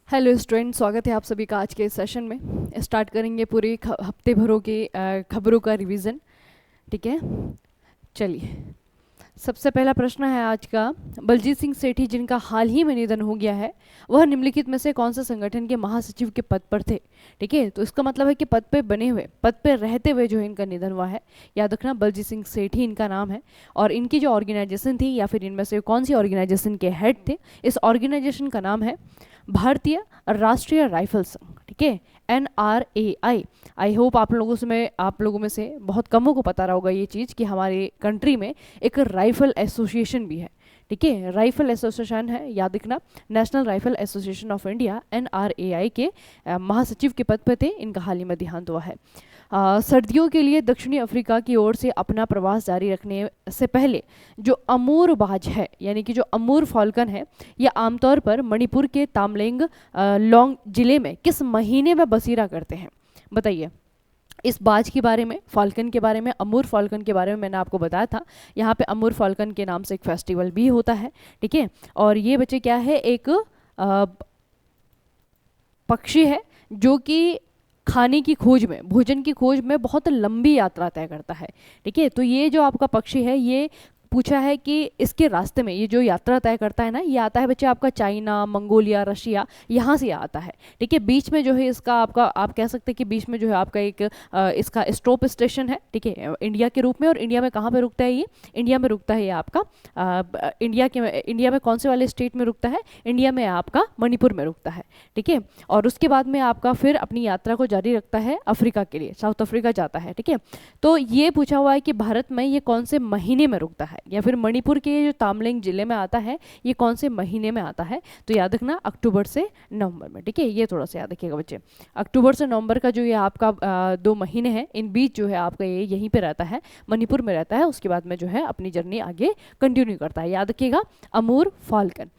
Hello student, स्वागत है आप सभी का आज के सेशन में। स्टार्ट करेंगे पूरे हफ्ते भरों की खबरों का रिवीजन। ठीक है, चलिए। सबसे पहला प्रश्न है आज का। बलजीत सिंह सेठी जिनका हाल ही में निधन हो गया है, वह निम्नलिखित में से कौन से संगठन के महासचिव के पद पर थे? ठीक है, तो इसका मतलब है कि पद पे बने हुए, पद पे रहते हुए जो है इनका निधन हुआ है। याद रखना, बलजीत सिंह सेठी इनका नाम है। और इनकी जो ऑर्गेनाइजेशन थी, या फिर इनमें से कौन सी ऑर्गेनाइजेशन के हेड थे, इस ऑर्गेनाइजेशन का नाम है भारतीय राष्ट्रीय राइफल संघ। ठीक है, NRAI। आई होप आप लोगों में से बहुत कमों को पता रहा होगा ये चीज़ कि हमारे कंट्री में एक राइफल एसोसिएशन भी है। ठीक है, राइफल एसोसिएशन है, याद रखना, national rifle association of India, NRAI के महासचिव के पद पर थे। इनका हाल ही में देहांत हुआ है। सर्दियों के लिए दक्षिणी अफ्रीका की ओर से अपना प्रवास जारी रखने से पहले जो अमूर बाज है, यानी कि जो अमूर फॉल्कन है, यह आमतौर पर मणिपुर के तामलेंग लोंग जिले में किस महीने में बसीरा करते हैं? बताइए। इस बाज के बारे में, फॉल्कन के बारे में, अमूर फॉल्कन के बारे में मैंने आपको बताया था। यहाँ पे अमूर फॉल्कन के नाम से एक फेस्टिवल भी होता है। ठीक है, और ये बच्चे क्या है, एक पक्षी है जो कि खाने की खोज में, भोजन की खोज में बहुत लंबी यात्रा तय करता है। ठीक है, तो ये जो आपका पक्षी है, ये पूछा है कि इसके रास्ते में ये जो यात्रा तय करता है ना, ये आता है बच्चे आपका चाइना, मंगोलिया, रशिया, यहाँ से आता है। ठीक है, बीच में जो है इसका आपका, आप कह सकते हैं कि बीच में जो है आपका एक इसका स्टॉप स्टेशन है। ठीक है, इंडिया के रूप में। और इंडिया में कहाँ पे रुकता है ये? इंडिया में रुकता है ये आपका इंडिया में कौन से वाले स्टेट में रुकता है? इंडिया में आपका मणिपुर में रुकता है। ठीक है, और उसके बाद में आपका फिर अपनी यात्रा को जारी रखता है अफ्रीका के लिए, साउथ अफ्रीका जाता है। ठीक है, तो ये पूछा हुआ है कि भारत में ये कौन से महीने में रुकता है, या फिर मणिपुर के जो तामलिंग जिले में आता है, ये कौन से महीने में आता है? तो याद रखना, अक्टूबर से नवंबर में। ठीक है, ये थोड़ा सा याद रखिएगा बच्चे। अक्टूबर से नवंबर का जो ये आपका 2 महीने हैं, इन बीच जो है आपका ये यहीं पे रहता है, मणिपुर में रहता है। उसके बाद में जो है अपनी जर्नी आगे कंटिन्यू करता है। याद रखिएगा, अमूर फॉल्कन।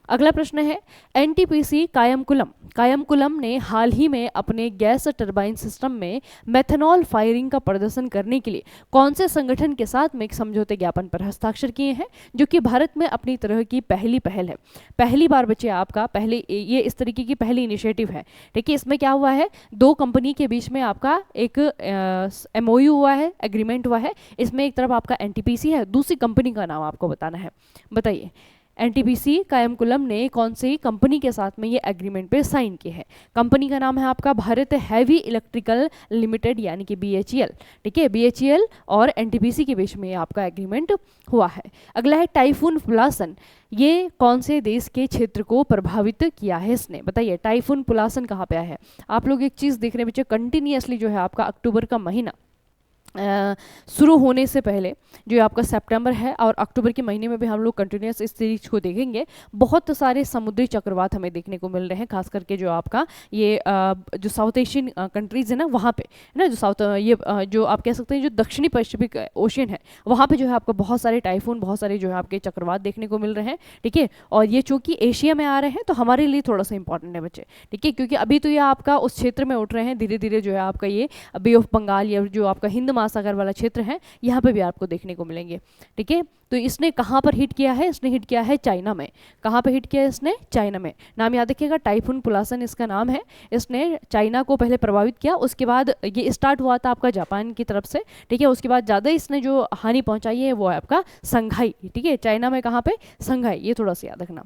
अगला प्रश्न है, NTPC कायमकुलम ने हाल ही में अपने गैस टरबाइन सिस्टम में मेथनॉल फायरिंग का प्रदर्शन करने के लिए कौन से संगठन के साथ में एक समझौते ज्ञापन पर हस्ताक्षर किए हैं, जो कि भारत में अपनी तरह की पहली पहल है? पहली बार बच्चे आपका ये इस तरीके की पहली इनिशिएटिव है। ठीक है, इसमें क्या हुआ है, 2 कंपनी के बीच में आपका एक MOU हुआ है, एग्रीमेंट हुआ है। इसमें एक तरफ आपका NTPC है, दूसरी कंपनी का नाम आपको बताना है। बताइए, NTPC कायमकुलम ने कौन सी कंपनी के साथ में ये एग्रीमेंट पे साइन किए हैं? कंपनी का नाम है आपका भारत हैवी इलेक्ट्रिकल लिमिटेड, यानी कि BHEL। ठीक है, BHEL और NTPC के बीच में ये आपका एग्रीमेंट हुआ है। अगला है टाइफून पुलासन, ये कौन से देश के क्षेत्र को प्रभावित किया है इसने? बताइए, टाइफून पुलासन कहाँ पे आया है? आप लोग एक चीज़ देख रहे हैं बच्चे, कंटिन्यूसली जो है आपका अक्टूबर का महीना शुरू होने से पहले जो आपका सितंबर है और अक्टूबर के महीने में भी हम लोग कंटिन्यूस इस सीरीज को देखेंगे। बहुत सारे समुद्री चक्रवात हमें देखने को मिल रहे हैं, खास करके जो आपका ये जो साउथ एशियन कंट्रीज है ना, वहाँ पे है ना, जो आप कह सकते हैं जो दक्षिणी पैसिफिक ओशियन है, वहाँ पे जो है आपको बहुत सारे टाइफून, बहुत सारे जो है आपके चक्रवात देखने को मिल रहे हैं। ठीक है, और ये चूंकि एशिया में आ रहे हैं तो हमारे लिए थोड़ा सा इंपॉर्टेंट है बच्चे। ठीक है, क्योंकि अभी तो ये आपका उस क्षेत्र में उठ रहे हैं, धीरे धीरे जो है आपका ये बे ऑफ बंगाल या जो आपका हिंद महासागर वाला क्षेत्र है, यहाँ पे भी आपको देखने को मिलेंगे। ठीक है, तो इसने कहाँ पर हिट किया है? इसने हिट किया है चाइना में। कहाँ पे हिट किया है इसने? चाइना में। नाम याद रखिएगा, टाइफून पुलासन इसका नाम है। इसने चाइना को पहले प्रभावित किया, उसके बाद ये स्टार्ट हुआ था आपका जापान की तरफ से। ठीक है, उसके बाद ज़्यादा इसने जो हानि पहुंचाई है वो है आपका संघाई। ठीक है, चाइना में कहाँ पे? संघाई, ये थोड़ा सा याद रखना।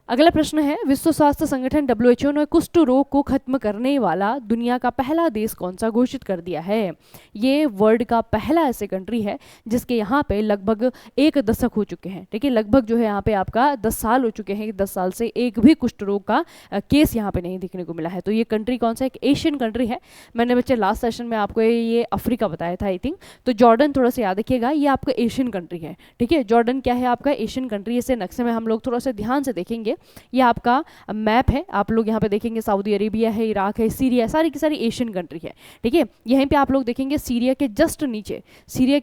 अगला प्रश्न है, विश्व स्वास्थ्य संगठन WHO ने कुष्ठ रोग को खत्म करने वाला दुनिया का पहला देश कौन सा घोषित कर दिया है? ये वर्ल्ड का पहला ऐसे कंट्री है जिसके यहाँ पे लगभग 1 दशक हो चुके हैं। ठीक है, लगभग जो है यहाँ पे आपका 10 साल हो चुके हैं, 10 साल से एक भी कुष्ठ रोग का केस यहाँ पे नहीं देखने को मिला है। तो ये कंट्री कौन सा? एक एशियन कंट्री है। मैंने बच्चे लास्ट सेशन में आपको ये अफ्रीका बताया था आई थिंक, तो जॉर्डन थोड़ा सा याद रखिएगा, ये आपका एशियन कंट्री है। ठीक है, जॉर्डन क्या है? आपका एशियन कंट्री। इसे नक्शे में हम लोग थोड़ा सा ध्यान से देखेंगे, ये आपका मैप है, आप लोग यहाँ पे देखेंगे सऊदी अरेबिया है, इराक है, सीरिया, सारी की सारी एशियन कंट्री है। ठीक है, यहीं पे आप लोग देखेंगे सीरिया के जस्ट नीचे, सीरिया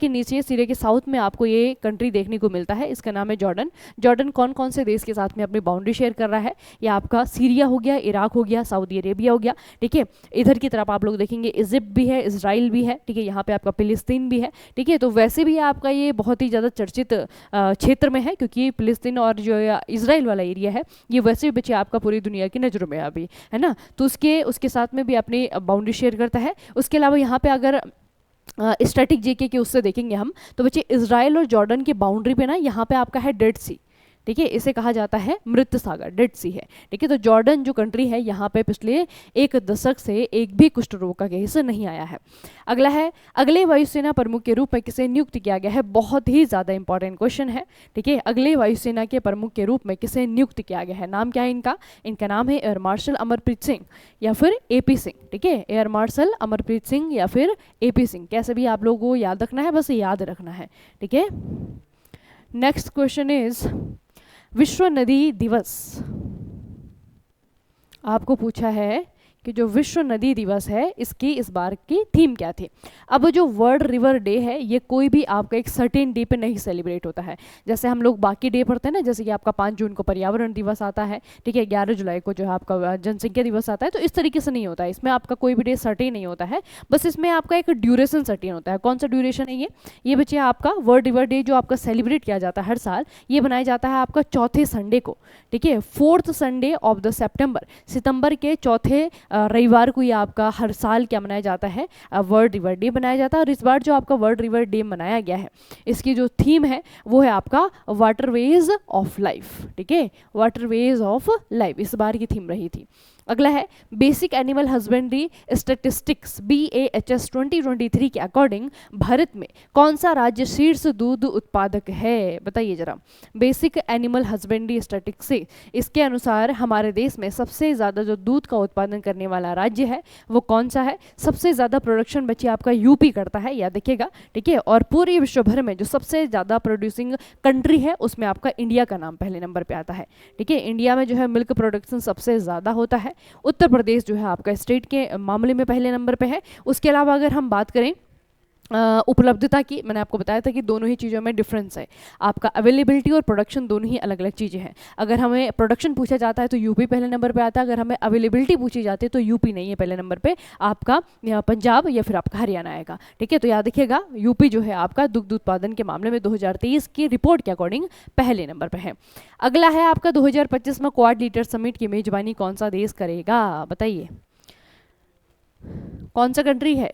के साउथ में आपको ये कंट्री देखने को मिलता है, इसका नाम है जॉर्डन। जॉर्डन कौन कौन से देश के साथ में अपनी बाउंड्री शेयर कर रहा है? ये आपका सीरिया हो गया, इराक हो गया, सऊदी अरेबिया हो गया। ठीक है, इधर की तरफ आप लोग देखेंगे इजिप्ट भी है, इजराइल भी है। ठीक है, यहाँ पे आपका फिलिस्तीन भी है। ठीक है, तो वैसे भी आपका ये बहुत ही ज़्यादा चर्चित क्षेत्र में है, क्योंकि फिलिस्तीन और जो इजराइल वाला एरिया है ये वैसे भी बच्चे आपका पूरी दुनिया की नज़रों में अभी है ना, तो उसके साथ में भी अपनी बाउंड्री शेयर करता है। उसके अलावा यहाँ पे अगर स्टैटिक जीके के उससे देखेंगे हम, तो बच्चे इजराइल और जॉर्डन की बाउंड्री पे ना यहाँ पे आपका है डेड सी, ठीक है, इसे कहा जाता है मृत सागर, डेड सी है, ठीक है। तो जॉर्डन जो कंट्री है यहाँ पे पिछले एक दशक से एक भी कुष्ठ रोग का केस नहीं आया है। अगला है, अगले वायुसेना प्रमुख के रूप में किसे नियुक्त किया गया है, बहुत ही ज़्यादा इंपॉर्टेंट क्वेश्चन है, ठीक है। अगले वायुसेना के प्रमुख के रूप में किसे नियुक्त किया गया है, नाम क्या है इनका, इनका नाम है एयर मार्शल अमरप्रीत सिंह या फिर AP सिंह, ठीक है, एयर मार्शल अमरप्रीत सिंह या फिर AP सिंह, कैसे भी आप लोगों को याद रखना है, बस याद रखना है, ठीक है। नेक्स्ट क्वेश्चन इज विश्व नदी दिवस, आपको पूछा है कि जो विश्व नदी दिवस है इसकी इस बार की थीम क्या थी। अब जो वर्ल्ड रिवर डे है ये कोई भी आपका एक सर्टेन डे पे नहीं सेलिब्रेट होता है, जैसे हम लोग बाकी डे पढ़ते हैं ना, जैसे कि आपका 5 जून को पर्यावरण दिवस आता है, ठीक है, 11 जुलाई को जो है आपका जनसंख्या दिवस आता है, तो इस तरीके से नहीं होता है, इसमें आपका कोई भी डे सर्टेन नहीं होता है, बस इसमें आपका एक ड्यूरेशन सर्टेन होता है। कौन सा ड्यूरेशन है ये बच्चे आपका वर्ल्ड रिवर डे जो आपका सेलिब्रेट किया जाता है हर साल, ये बनाया जाता है आपका चौथे संडे को, ठीक है, 4th Sunday off the September के चौथे रविवार को ये आपका हर साल क्या मनाया जाता है, वर्ल्ड रिवर डे मनाया जाता है। और इस बार जो आपका वर्ल्ड रिवर डे मनाया गया है इसकी जो थीम है वो है आपका वाटरवेज ऑफ लाइफ, ठीक है, वाटरवेज ऑफ लाइफ इस बार की थीम रही थी। अगला है basic animal husbandry statistics BAHS 2023 के अकॉर्डिंग भारत में कौन सा राज्य शीर्ष दूध उत्पादक है, बताइए जरा। बेसिक एनिमल हस्बेंड्री स्टैटिस्टिक्स इसके अनुसार हमारे देश में सबसे ज़्यादा जो दूध का उत्पादन करने वाला राज्य है वो कौन सा है, सबसे ज़्यादा प्रोडक्शन बच्चे आपका यूपी करता है, याद रखिएगा, ठीक है। और पूरे विश्व भर में जो सबसे ज़्यादा प्रोड्यूसिंग कंट्री है उसमें आपका इंडिया का नाम पहले नंबर पर आता है, ठीक है। इंडिया में जो है मिल्क प्रोडक्शन सबसे ज़्यादा होता है। उत्तर प्रदेश जो है आपका स्टेट के मामले में पहले नंबर पे है। उसके अलावा अगर हम बात करें उपलब्धता की, मैंने आपको बताया था कि दोनों ही चीज़ों में डिफरेंस है, आपका अवेलेबिलिटी और प्रोडक्शन दोनों ही अलग अलग चीज़ें हैं। अगर हमें प्रोडक्शन पूछा जाता है तो यूपी पहले नंबर पे आता है, अगर हमें अवेलेबिलिटी पूछी जाती है तो यूपी नहीं है पहले नंबर पे, आपका पंजाब या फिर आपका हरियाणा आएगा, ठीक है। तो याद रखिएगा यूपी जो है आपका दुग्ध उत्पादन के मामले में 2023 की रिपोर्ट के अकॉर्डिंग पहले नंबर पर है। अगला है आपका 2025 में क्वाड लीडर समिट की मेजबानी कौन सा देश करेगा, बताइए कौन सा कंट्री है।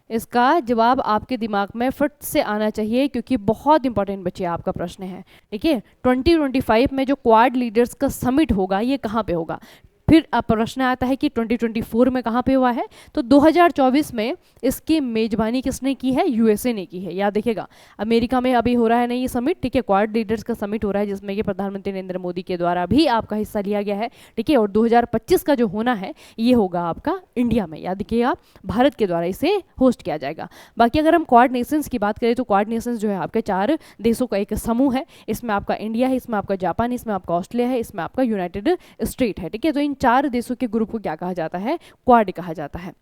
इसका जवाब आपके दिमाग में फट से आना चाहिए क्योंकि बहुत इंपॉर्टेंट बच्चे आपका प्रश्न है, ठीक है। 2025 में जो क्वाड लीडर्स का समिट होगा ये कहाँ पे होगा, फिर अब प्रश्न आता है कि 2024 में कहाँ पे हुआ है, तो 2024 में इसकी मेजबानी किसने की है, USA ने की है। याद देखिएगा अमेरिका में अभी हो रहा है ना ये समिट, ठीक है, क्वाड लीडर्स का समिट हो रहा है जिसमें कि प्रधानमंत्री नरेंद्र मोदी के द्वारा भी आपका हिस्सा लिया गया है, ठीक है। और 2025 का जो होना है ये होगा आपका इंडिया में, याद रखिएगा भारत के द्वारा इसे होस्ट किया जाएगा। बाकी अगर हम क्वाड नेशंस की बात करें तो क्वाड नेशंस जो है आपके 4 देशों का एक समूह है, इसमें आपका इंडिया है, इसमें आपका जापान, इसमें आपका ऑस्ट्रेलिया है, इसमें आपका यूनाइटेड स्टेट है, ठीक है। तो इन 4 देशों के ग्रुप को क्या कहा जाता है, क्वाड कहा जाता है।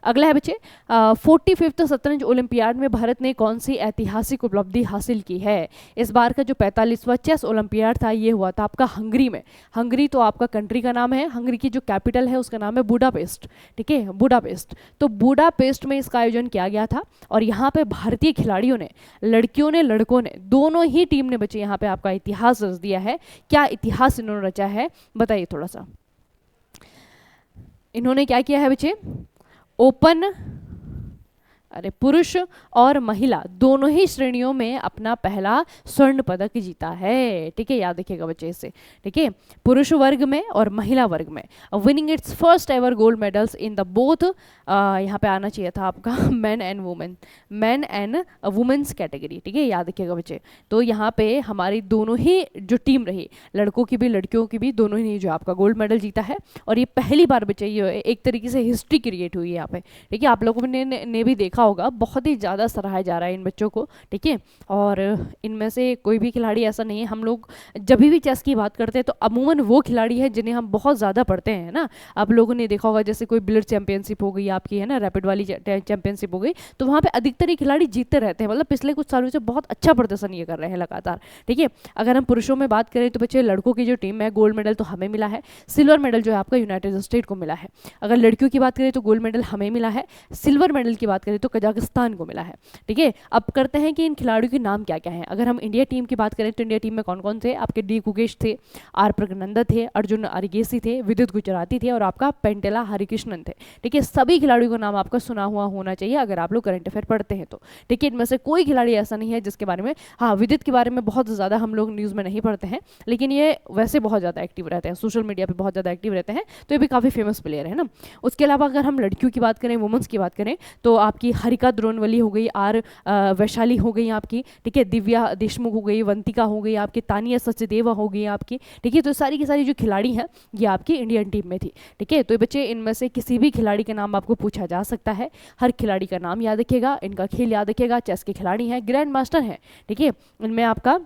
अगला है बच्चे 45th शतरंज ओलंपियाड में भारत ने कौन सी ऐतिहासिक उपलब्धि हासिल की है। इस बार का जो 45वां चेस ओलंपियाड था ये हुआ था आपका हंगरी में। हंगरी तो आपका कंट्री का नाम है, हंगरी की जो कैपिटल है उसका नाम है बुडापेस्ट, ठीक है, बुडापेस्ट। तो बुडापेस्ट में इसका आयोजन किया गया था और यहाँ पे भारतीय खिलाड़ियों ने, लड़कियों ने लड़कों ने, दोनों ही टीम ने बच्चे यहाँ पे आपका इतिहास रच दिया है। क्या इतिहास इन्होंने रचा है बताइए थोड़ा सा। इन्होंने क्या किया है बच्चे, ओपन, अरे पुरुष और महिला दोनों ही श्रेणियों में अपना पहला स्वर्ण पदक जीता है, ठीक है, याद रखिएगा बच्चे इसे, ठीक है, पुरुष वर्ग में और महिला वर्ग में, winning it's first ever gold medals in the both, यहाँ पे आना चाहिए था आपका मैन एंड वुमेन्स कैटेगरी, ठीक है, याद रखिएगा बच्चे। तो यहाँ पे हमारी दोनों ही जो टीम रही, लड़कों की भी लड़कियों की भी, दोनों ही जो आपका गोल्ड मेडल जीता है। और ये पहली बार बच्चे ये एक तरीके से हिस्ट्री क्रिएट हुई है यहाँ पे, ठीक है। आप लोगों ने भी देखा होगा बहुत ही ज़्यादा सराहा जा रहा है इन बच्चों को, ठीक है। और इनमें से कोई भी खिलाड़ी ऐसा नहीं है, हम लोग जब भी चेस की बात करते हैं तो अमूमन वो खिलाड़ी है जिन्हें हम बहुत ज़्यादा पढ़ते हैं ना। आप लोगों ने देखा होगा जैसे कोई बिलियर्ड चैंपियनशिप हो गई आपकी, है ना, रैपिड वाली चैंपियनशिप हो गई, तो वहाँ पे अधिकतर ही खिलाड़ी जीतते रहते हैं, मतलब पिछले कुछ सालों से बहुत अच्छा प्रदर्शन ये कर रहे हैं लगातार, ठीक है। अगर हम पुरुषों में बात करें तो बच्चे लड़कों की जो टीम है गोल्ड मेडल तो हमें मिला है, सिल्वर मेडल जो है आपका यूनाइटेड स्टेट को मिला है। अगर लड़कियों की बात करें तो गोल्ड मेडल हमें मिला है, सिल्वर मेडल की बात करें तो कजाकिस्तान को मिला है। ठीक है, अब करते हैं कि इन खिलाड़ियों के नाम क्या क्या हैं। अगर हम इंडिया टीम की बात करें तो इंडिया टीम में कौन कौन थे, आपके डी गुकेश थे, आर प्रगनंदा थे, अर्जुन अरिगेसी थे, विद्युत गुजराती थे और आपका पेंटेला हरिकृष्णन थे। ठीक है, सभी खिलाड़ियों का नाम आपका सुना हुआ होना चाहिए अगर आप लोग करंट अफेयर पढ़ते हैं तो। ठीक है, इनमें से कोई खिलाड़ी ऐसा नहीं है जिसके बारे में, हाँ विदित के बारे में बहुत ज़्यादा हम लोग न्यूज़ में नहीं पढ़ते हैं, लेकिन ये वैसे बहुत ज़्यादा एक्टिव रहते हैं, सोशल मीडिया पे बहुत ज़्यादा एक्टिव रहते हैं, तो ये भी काफ़ी फेमस प्लेयर है ना। उसके अलावा अगर हम लड़कियों की बात करें, वुमेंस की बात करें, तो आपकी हरिका द्रोणवली हो गई, आर वैशाली हो गई आपकी, ठीक है, दिव्या देशमुख हो गई, वंतिका हो गई आपकी, तानिया सचदेवा हो गई आपकी। ठीक है, तो सारी की सारी जो खिलाड़ी हैं ये आपकी इंडियन टीम में थी। ठीक है, तो बच्चे इनमें से किसी भी खिलाड़ी का नाम आपको पूछा जा सकता है, हर खिलाड़ी का नाम याद रखिएगा, इनका खेल याद रखिएगा। चेस के खिलाड़ी हैं, ग्रैंड मास्टर हैं। ठीक है, इनमें आपका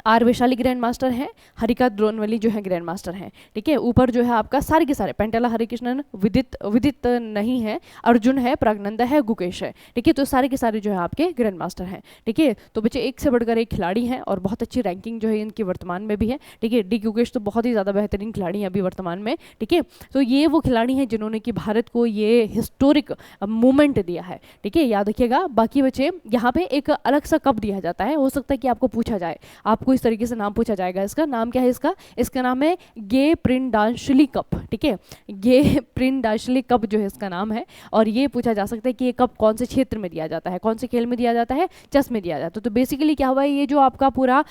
आर वैशाली ग्रैंड मास्टर हैं, हरिका द्रोणवली जो है ग्रैंड मास्टर हैं। ठीक है, ऊपर जो है आपका सारे के सारे पेंटेला हरिकृष्णन, विदित नहीं है, अर्जुन है, प्रज्ञनंदा है, गुकेश है। ठीक है, तो सारे के सारे जो है आपके ग्रैंड मास्टर हैं। ठीक है, तो बच्चे एक से बढ़कर एक खिलाड़ी हैं और बहुत अच्छी रैंकिंग जो है इनकी वर्तमान में भी है। ठीक है, डी गुकेश तो बहुत ही ज़्यादा बेहतरीन खिलाड़ी हैं अभी वर्तमान में। ठीक है, तो ये वो खिलाड़ी हैं जिन्होंने कि भारत को ये हिस्टोरिक मूवमेंट दिया है। ठीक है, याद रखिएगा। बाकी बच्चे यहाँ पे एक अलग सा कप दिया जाता है, हो सकता है कि आपको पूछा जाए, आपको इस तरीके से नाम पूछा जाएगा। इसका नाम क्या है, इसका नाम है गे प्रिंडाशली कप। ठीक है, गे प्रिंडाशली कप जो है इसका नाम है, और ये पूछा जा सकता है कि ये कप कौन से क्षेत्र में दिया जाता है, कौन से खेल में दिया जाता है, चेस में दिया जाता है। तो बेसिकली क्या हुआ है, ये जो आपका पूरा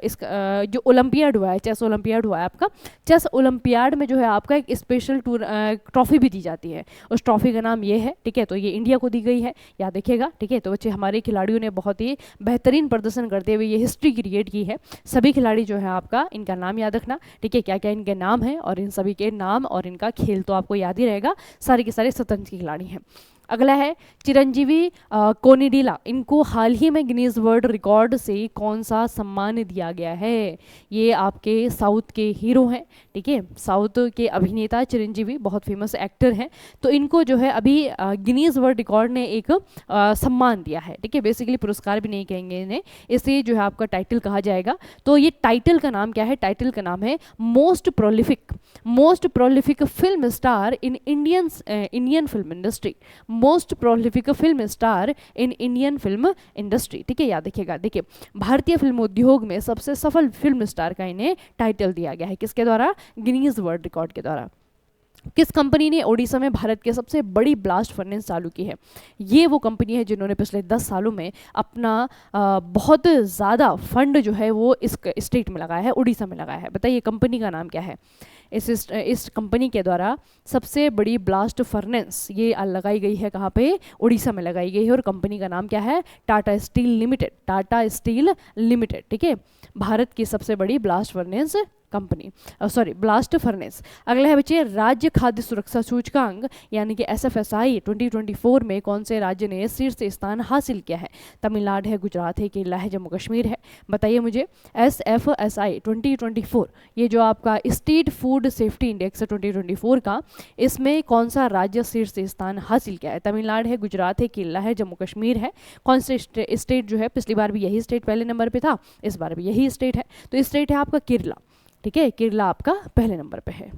इसका जो ओलंपियाड हुआ है, चेस ओलंपियाड हुआ है आपका, चेस ओलंपियाड में जो है आपका एक स्पेशल ट्रॉफी भी दी जाती है, उस ट्रॉफी का नाम ये है। ठीक है, तो ये इंडिया को दी गई है, याद रखिएगा। ठीक है, तो बच्चे हमारे खिलाड़ियों ने बहुत ही बेहतरीन प्रदर्शन करते हुए ये हिस्ट्री क्रिएट की है। सभी खिलाड़ी जो है आपका, इनका नाम याद रखना। ठीक है, क्या क्या इनके नाम हैं, और इन सभी के नाम और इनका खेल तो आपको याद ही रहेगा। सारे के सारे स्वतंत्र खिलाड़ी हैं। अगला है चिरंजीवी कोनिडिला, इनको हाल ही में गिनीज वर्ल्ड रिकॉर्ड से कौन सा सम्मान दिया गया है। ये आपके साउथ के हीरो हैं। ठीक है, साउथ के अभिनेता चिरंजीवी बहुत फेमस एक्टर हैं, तो इनको जो है अभी गिनीज वर्ल्ड रिकॉर्ड ने एक सम्मान दिया है। ठीक है, बेसिकली पुरस्कार भी नहीं कहेंगे इन्हें, इसे जो है आपका टाइटल कहा जाएगा। तो ये टाइटल का नाम क्या है, टाइटल का नाम है most prolific film star in Indian film industry, most prolific film star in Indian film industry. ठीक है, याद रखिएगा। देखिए, भारतीय फिल्म उद्योग में सबसे सफल फिल्म स्टार का इन्हें टाइटल दिया गया है, किसके द्वारा, गिनीज वर्ल्ड रिकॉर्ड के द्वारा। किस कंपनी ने ओडिशा में भारत के सबसे बड़ी ब्लास्ट फर्नेस चालू की है। ये वो कंपनी है जिन्होंने पिछले 10 सालों में अपना बहुत ज़्यादा फंड जो है वो इस स्टेट में लगाया है, उड़ीसा में लगाया है। बताइए कंपनी का नाम क्या है। इस कंपनी के द्वारा सबसे बड़ी ब्लास्ट फर्नेस ये लगाई गई है, कहाँ पे, उड़ीसा में लगाई गई है, और कंपनी का नाम क्या है, टाटा स्टील लिमिटेड। ठीक है, भारत की सबसे बड़ी blast furnace company, blast furnace. अगला है बच्चे, राज्य खाद्य सुरक्षा सूचकांक यानी कि SFSI 2024 में कौन से राज्य ने शीर्ष स्थान हासिल किया है। तमिलनाडु है, गुजरात है, केरला है, जम्मू कश्मीर है। बताइए मुझे, SFSI 2024 ये जो आपका स्टेट फूड सेफ्टी इंडेक्स है 2024 का, इसमें कौन सा राज्य शीर्ष स्थान हासिल किया है। तमिलनाडु है, गुजरात है, केरला है, जम्मू कश्मीर है। कौन से स्टेट जो है, पिछली बार भी यही स्टेट पहले नंबर पे था, इस बार भी यही स्टेट है, तो स्टेट है आपका केरला। ठीक है, केरला आपका पहले नंबर पे है।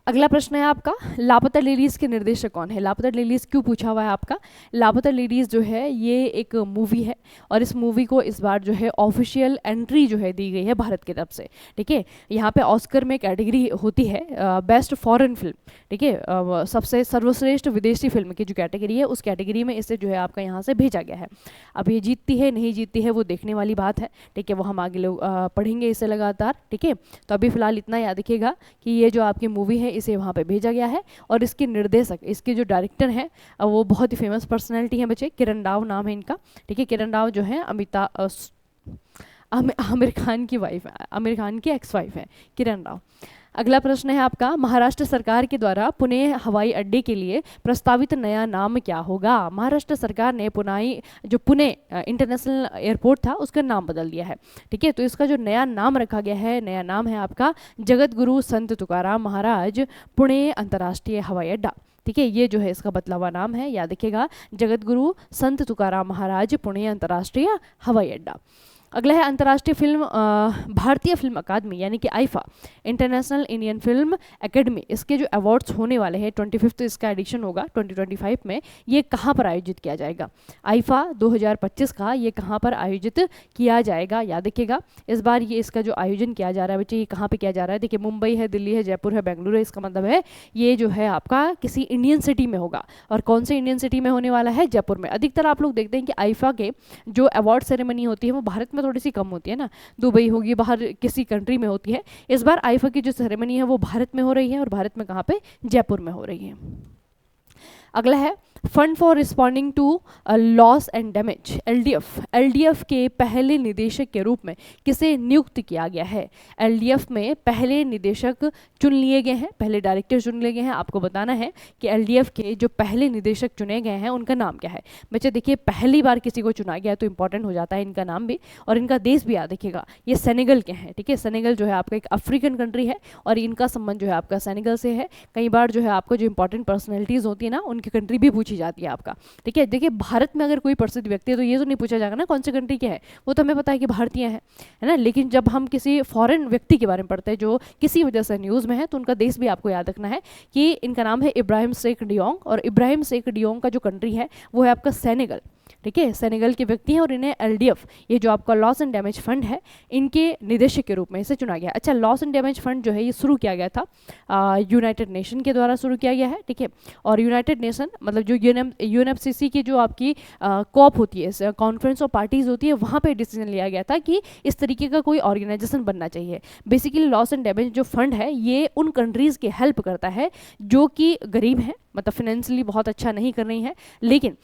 अगला प्रश्न है आपका, लापता लेडीज़ के निर्देशक कौन है। लापता लेडीज़ क्यों पूछा हुआ है आपका। लापता लेडीज़ जो है ये एक मूवी है, और इस मूवी को इस बार जो है ऑफिशियल एंट्री जो है दी गई है भारत की तरफ से। ठीक है, यहाँ पे ऑस्कर में कैटेगरी होती है बेस्ट फॉरेन फिल्म। ठीक है, सबसे सर्वश्रेष्ठ विदेशी फिल्म की जो कैटेगरी है, उस कैटेगरी में इसे जो है आपका यहाँ से भेजा गया है। अब ये जीतती है नहीं जीतती है वो देखने वाली बात है। ठीक है, वो हम आगे लोग पढ़ेंगे इसे लगातार। ठीक है, तो अभी फिलहाल इतना याद रखिएगा कि ये जो आपकी मूवी है इसे वहाँ पे भेजा गया है, और इसके निर्देशक, इसके जो डायरेक्टर हैं वो बहुत ही फेमस पर्सनैलिटी हैं बच्चे, किरण राव नाम है इनका। ठीक है, किरण राव जो है आमिर खान की वाइफ, आमिर खान की एक्स वाइफ है किरण राव। अगला प्रश्न है आपका, महाराष्ट्र सरकार के द्वारा पुणे हवाई अड्डे के लिए प्रस्तावित नया नाम क्या होगा। महाराष्ट्र सरकार ने पुणे इंटरनेशनल एयरपोर्ट था उसका नाम बदल दिया है। ठीक है, तो इसका जो नया नाम रखा गया है, नया नाम है आपका जगत गुरु संत तुकाराम महाराज पुणे अंतर्राष्ट्रीय हवाई अड्डा। ठीक है, ये जो है इसका बदला हुआ नाम है, याद रखिएगा, जगत गुरु संत तुकाराम महाराज पुणे अंतर्राष्ट्रीय हवाई अड्डा। अगला है अंतर्राष्ट्रीय फिल्म भारतीय फिल्म अकादमी यानी कि IIFA, international Indian film academy, इसके जो अवार्ड्स होने वाले हैं 25th इसका एडिशन होगा 2025 में, ये कहाँ पर आयोजित किया जाएगा? आईफा 2025 का ये कहाँ पर आयोजित किया जाएगा? याद रखिएगा इस बार ये इसका जो आयोजन किया जा रहा है बच्चे, ये कहाँ पे किया जा रहा है? देखिए मुंबई है, दिल्ली है, जयपुर है, बेंगलुरु है, इसका मतलब है ये जो है आपका किसी इंडियन सिटी में होगा। और कौन से इंडियन सिटी में होने वाला है? जयपुर में। अधिकतर आप लोग देखते हैं कि आईफा के जो अवार्ड सेरेमनी होती है वो भारत में थोड़ी सी कम होती है ना, दुबई होगी, बाहर किसी कंट्री में होती है। इस बार आईफा की जो सेरेमनी है वो भारत में हो रही है, और भारत में कहाँ पे? जयपुर में हो रही है। अगला है fund for responding to loss and damage, LDF. LDF के पहले निदेशक के रूप में किसे नियुक्त किया गया है? एलडीएफ में पहले निदेशक चुन लिए गए हैं, पहले डायरेक्टर चुन लिए गए हैं। आपको बताना है कि एलडीएफ के जो पहले निदेशक चुने गए हैं उनका नाम क्या है। बच्चे देखिए पहली बार किसी को चुना गया है तो इंपॉर्टेंट हो जाता है इनका नाम भी, और इनका देश भी याद रखिएगा, ये सेनेगल के हैं। ठीक है, सेनेगल जो है आपका एक अफ्रीकन कंट्री है और इनका संबंध जो है आपका सेनेगल से है। कई बार जो है आपको जो इंपॉर्टेंट पर्सनैलिटीज़ होती है ना उनकी कंट्री भी पूछी जाती है आपका। ठीक है, देखिए भारत में अगर कोई प्रसिद्ध व्यक्ति है तो ये तो नहीं पूछा जाएगा ना कौन सी कंट्री के है, वो तो हमें पता है कि भारतीय है ना। लेकिन जब हम किसी फॉरेन व्यक्ति के बारे में पढ़ते हैं जो किसी वजह से न्यूज़ में है तो उनका देश भी आपको याद रखना है कि इनका नाम है इब्राहिम सेख डियोंग, और इब्राहिम सेख डियोंग का जो कंट्री है वो है आपका सेनेगल। ठीक है, सेनेगल के व्यक्ति हैं और इन्हें एलडीएफ, ये जो आपका लॉस एंड डैमेज फंड है, इनके निदेशक के रूप में इसे चुना गया। अच्छा, लॉस एंड डैमेज फंड जो है ये शुरू किया गया था यूनाइटेड नेशन के द्वारा शुरू किया गया है। ठीक है, और यूनाइटेड नेशन मतलब जो यूएनएफसीसी की जो आपकी कॉप होती है, कॉन्फ्रेंस ऑफ पार्टीज होती है, वहाँ पे डिसीजन लिया गया था कि इस तरीके का कोई ऑर्गेनाइजेशन बनना चाहिए। बेसिकली लॉस एंड डैमेज जो फंड है ये उन कंट्रीज़ की हेल्प करता है जो कि गरीब हैं, मतलब फाइनेंशियली बहुत अच्छा नहीं कर रही हैं, लेकिन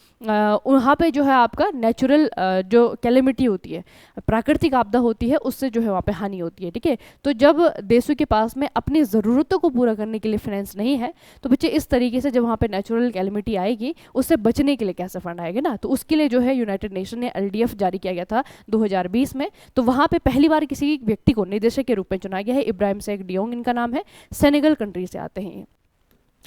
वहाँ पे जो है आपका नेचुरल जो कैलेमिटी होती है, प्राकृतिक आपदा होती है, उससे जो है वहाँ पे हानि होती है। ठीक है, तो जब देशों के पास में अपनी ज़रूरतों को पूरा करने के लिए फाइनेंस नहीं है तो बच्चे इस तरीके से जब वहाँ पे नेचुरल कैलेमिटी आएगी उससे बचने के लिए कैसे फंड आएगा ना, तो उसके लिए जो है यूनाइटेड नेशन ने एलडीएफ जारी किया गया था 2020 में। तो वहाँ पे पहली बार किसी व्यक्ति को निदेशक के रूप में चुना गया है, इब्राहिम सेख डियोंग इनका नाम है, सेनेगल कंट्री से आते हैं।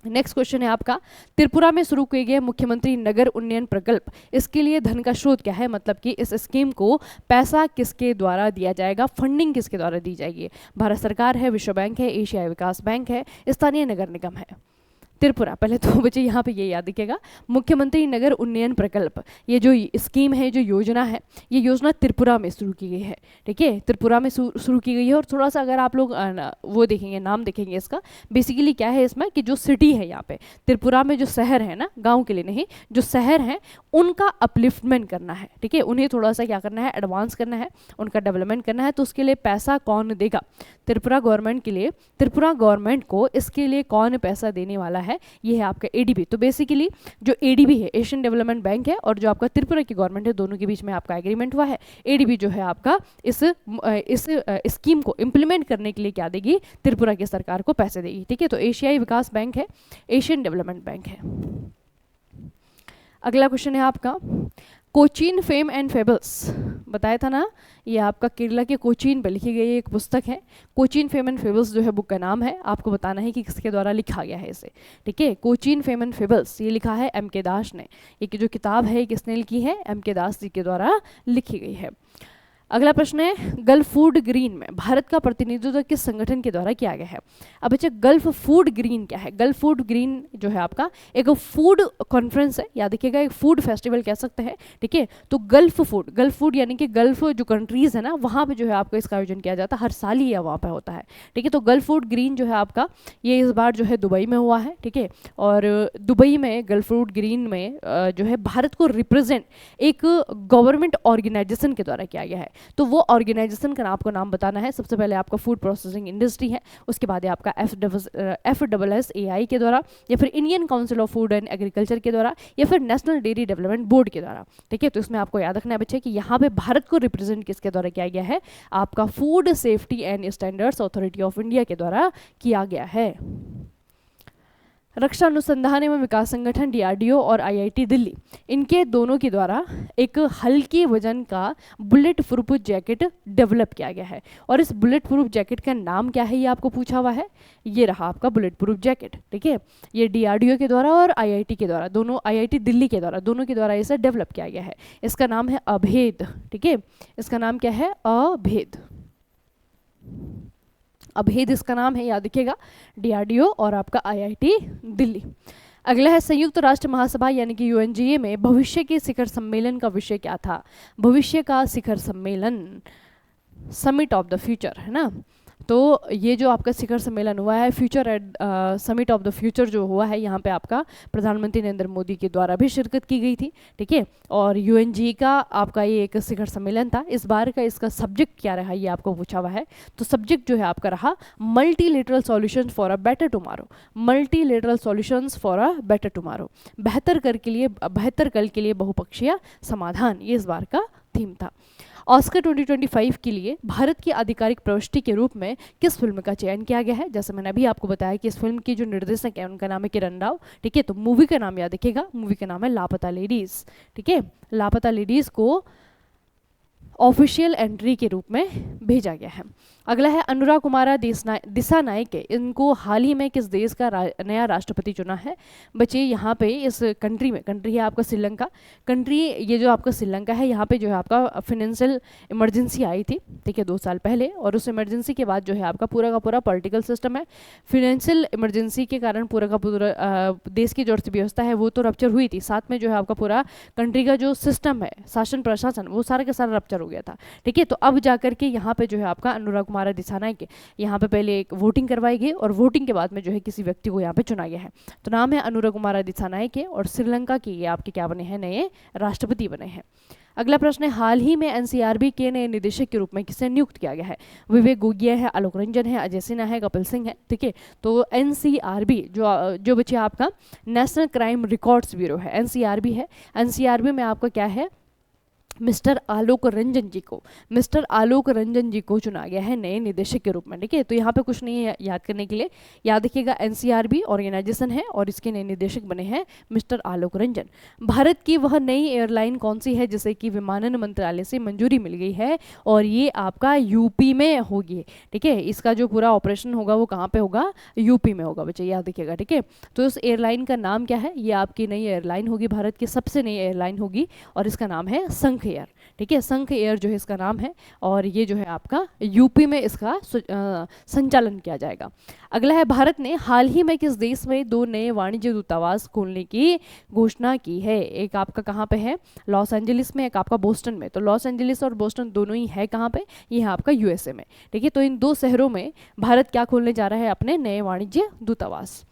नेक्स्ट क्वेश्चन है आपका, त्रिपुरा में शुरू किए गए मुख्यमंत्री नगर उन्नयन प्रकल्प, इसके लिए धन का स्रोत क्या है? मतलब कि इस स्कीम को पैसा किसके द्वारा दिया जाएगा, फंडिंग किसके द्वारा दी जाएगी? भारत सरकार है, विश्व बैंक है, एशियाई विकास बैंक है, स्थानीय नगर निगम है। त्रिपुरा, पहले तो बच्चे यहाँ पे ये याद रखिएगा, मुख्यमंत्री नगर उन्नयन प्रकल्प, ये जो स्कीम है, जो योजना है, ये योजना त्रिपुरा में शुरू की गई है। ठीक है, त्रिपुरा में शुरू की गई है। और थोड़ा सा अगर आप लोग वो देखेंगे, नाम देखेंगे इसका, बेसिकली क्या है इसमें कि जो सिटी है यहाँ पे त्रिपुरा में, जो शहर है ना, गाँव के लिए नहीं, जो शहर हैं उनका अपलिफ्टमेंट करना है। ठीक है, उन्हें थोड़ा सा क्या करना है, एडवांस करना है, उनका डेवलपमेंट करना है। तो उसके लिए पैसा कौन देगा? त्रिपुरा गवर्नमेंट के लिए, त्रिपुरा गवर्नमेंट को इसके लिए कौन पैसा देने वाला है? ये है आपका एडीबी। तो बेसिकली जो एडीबी है, एशियन डेवलपमेंट बैंक है, और जो आपका त्रिपुरा की गवर्नमेंट है, दोनों के बीच में आपका एग्रीमेंट हुआ है। एडीबी जो है आपका इस स्कीम को इम्प्लीमेंट करने के लिए क्या देगी? त्रिपुरा की सरकार को पैसे देगी। ठीक है, तो एशियाई विकास बैंक है, एशियन डेवलपमेंट बैंक है। अगला क्वेश्चन है आपका, कोचीन फेम एंड फेबल्स, बताया था ना, ये आपका केरला के कोचीन पर लिखी गई एक पुस्तक है। कोचीन फेम एंड फेबल्स जो है बुक का नाम है, आपको बताना है कि किसके द्वारा लिखा गया है इसे। ठीक है, कोचीन फेम एंड फेबल्स ये लिखा है एम के दास ने। ये जो किताब है किसने लिखी है? एम के दास जी के द्वारा लिखी गई है। अगला प्रश्न है, गल्फ फूड ग्रीन में भारत का प्रतिनिधित्व किस संगठन के द्वारा किया गया है? अब बच्चे गल्फ फूड ग्रीन क्या है? गल्फ फूड ग्रीन जो है आपका एक फूड कॉन्फ्रेंस है, याद रखिएगा, एक फूड फेस्टिवल कह सकते हैं। ठीक है, तो गल्फ फूड यानी कि गल्फ जो कंट्रीज है ना, वहाँ पे जो है आपका इसका आयोजन किया जाता है, हर साल ही वहाँ पे होता है। ठीक है, तो गल्फ फूड ग्रीन जो है आपका, ये इस बार जो है दुबई में हुआ है। ठीक है, और दुबई में गल्फ फूड ग्रीन में जो है भारत को रिप्रेजेंट एक गवर्नमेंट ऑर्गेनाइजेशन के द्वारा किया गया है। तो वो ऑर्गेनाइजेशन का आपको नाम बताना है। सबसे पहले आपका फूड प्रोसेसिंग इंडस्ट्री है, उसके बाद है आपका FSSAI के द्वारा, या फिर Indian council of food and agriculture के द्वारा, या फिर नेशनल डेयरी डेवलपमेंट बोर्ड के द्वारा। ठीक है, तो इसमें आपको याद रखना है बच्चे कि यहाँ पे भारत को रिप्रेजेंट किसके द्वारा किया गया है? आपका food safety and standards authority of India के द्वारा किया गया है। रक्षा अनुसंधान एवं विकास संगठन डीआरडीओ और आईआईटी दिल्ली, इनके दोनों के द्वारा एक हल्की वजन का बुलेट प्रूफ जैकेट डेवलप किया गया है। और इस बुलेट प्रूफ जैकेट का नाम क्या है, ये आपको पूछा हुआ है। ये रहा आपका बुलेट प्रूफ जैकेट, ठीक है। ये डीआरडीओ के द्वारा और आईआईटी के द्वारा, दोनों आईआईटी दिल्ली के द्वारा, दोनों के द्वारा इसे डेवलप किया गया है। इसका नाम है अभेद, ठीक है। इसका नाम क्या है, अभेद। अभेद इसका नाम है, याद रखिएगा, डीआरडीओ और आपका आईआईटी दिल्ली। अगला है संयुक्त राष्ट्र महासभा यानी कि यूएनजीए में भविष्य के शिखर सम्मेलन का विषय क्या था। भविष्य का शिखर सम्मेलन, समिट ऑफ द फ्यूचर, है ना। तो ये जो आपका शिखर सम्मेलन हुआ है, future at summit of the future जो हुआ है, यहाँ पे आपका प्रधानमंत्री नरेंद्र मोदी के द्वारा भी शिरकत की गई थी, ठीक है। और यूएनजी का आपका ये एक शिखर सम्मेलन था। इस बार का इसका सब्जेक्ट क्या रहा, ये आपको पूछा हुआ है। तो सब्जेक्ट जो है आपका रहा multilateral solutions for a better tomorrow. Multilateral solutions for a better tomorrow, बेहतर कल के लिए बहुपक्षीय समाधान, ये इस बार का थीम था। ऑस्कर 2025 के लिए भारत की आधिकारिक प्रविष्टि के रूप में किस फिल्म का चयन किया गया है। जैसे मैंने अभी आपको बताया कि इस फिल्म की जो निर्देशक है उनका नाम है किरण राव, ठीक है। तो मूवी का नाम याद रखिएगा, मूवी का नाम है लापता लेडीज, ठीक है। लापता लेडीज को ऑफिशियल एंट्री के रूप में भेजा गया है। अगला है अनुराग कुमारा दिसानायके, इनको हाल ही में किस देश का नया राष्ट्रपति चुना है। बच्चे यहाँ पे इस कंट्री में, कंट्री है आपका श्रीलंका, कंट्री ये जो आपका श्रीलंका है, यहाँ पे जो है आपका फाइनेंशियल इमरजेंसी आई थी, ठीक है, 2 साल पहले। और उस इमरजेंसी के बाद जो है आपका पूरा का पूरा पॉलिटिकल सिस्टम है, फाइनेंशियल इमरजेंसी के कारण पूरा का पूरा देश की जो अर्थव्यवस्था है वो तो रप्चर हुई थी, साथ में जो है आपका पूरा कंट्री का जो सिस्टम है, शासन प्रशासन, वो सारा का सारा रप्चर हो गया था, ठीक है। तो अब जाकर के यहाँ पे जो है आपका अनुराग कुमार दिसानायके, यहाँ पे पहले एक वोटिंग करवाई गई और वोटिंग के बाद में जो है किसी व्यक्ति को यहाँ पे चुना गया है। तो नाम है अनुराग कुमार दिसानायके और श्रीलंका के ये आपके क्या बने हैं, नए राष्ट्रपति बने हैं। अगला प्रश्न है हाल ही में एनसीआरबी के नए निदेशक के रूप में किसे नियुक्त किया गया है। विवेक गोगिया है, आलोक रंजन है, अजय सिन्हा है, कपिल सिंह है, ठीक है। तो एनसीआरबी जो बच्चे आपका नेशनल क्राइम रिकॉर्ड्स ब्यूरो है, एनसीआरबी है। एनसीआरबी में आपका क्या है, मिस्टर आलोक रंजन जी को चुना गया है नए निदेशक के रूप में, ठीक है। तो यहाँ पे कुछ नहीं है याद करने के लिए, याद रखिएगा एनसीआरबी ऑर्गेनाइजेशन है और इसके नए निदेशक बने हैं मिस्टर आलोक रंजन। भारत की वह नई एयरलाइन कौन सी है जिसे कि विमानन मंत्रालय से मंजूरी मिल गई है, और ये आपका यूपी में होगी, ठीक है। इसका जो पूरा ऑपरेशन होगा वो कहाँ पे होगा, यूपी में होगा बच्चे, याद रखिएगा, ठीक है। तो उस एयरलाइन का नाम क्या है, ये आपकी नई एयरलाइन होगी, भारत की सबसे नई एयरलाइन होगी और इसका नाम है संख एयर, ठीक है। संख एयर जो है इसका नाम है और ये जो है आपका यूपी में इसका संचालन किया जाएगा। अगला है भारत ने हाल ही में किस देश में 2 नए वाणिज्य दूतावास खोलने की घोषणा की है। एक आपका कहाँ पे है, लॉस एंजलिस में, एक आपका बोस्टन में। तो लॉस एंजलिस और बोस्टन दोनों ही है कहाँ पे, ये है आपका यूएसए में, ठीक है। तो इन 2 शहरों में भारत क्या खोलने जा रहा है, अपने नए वाणिज्य दूतावास।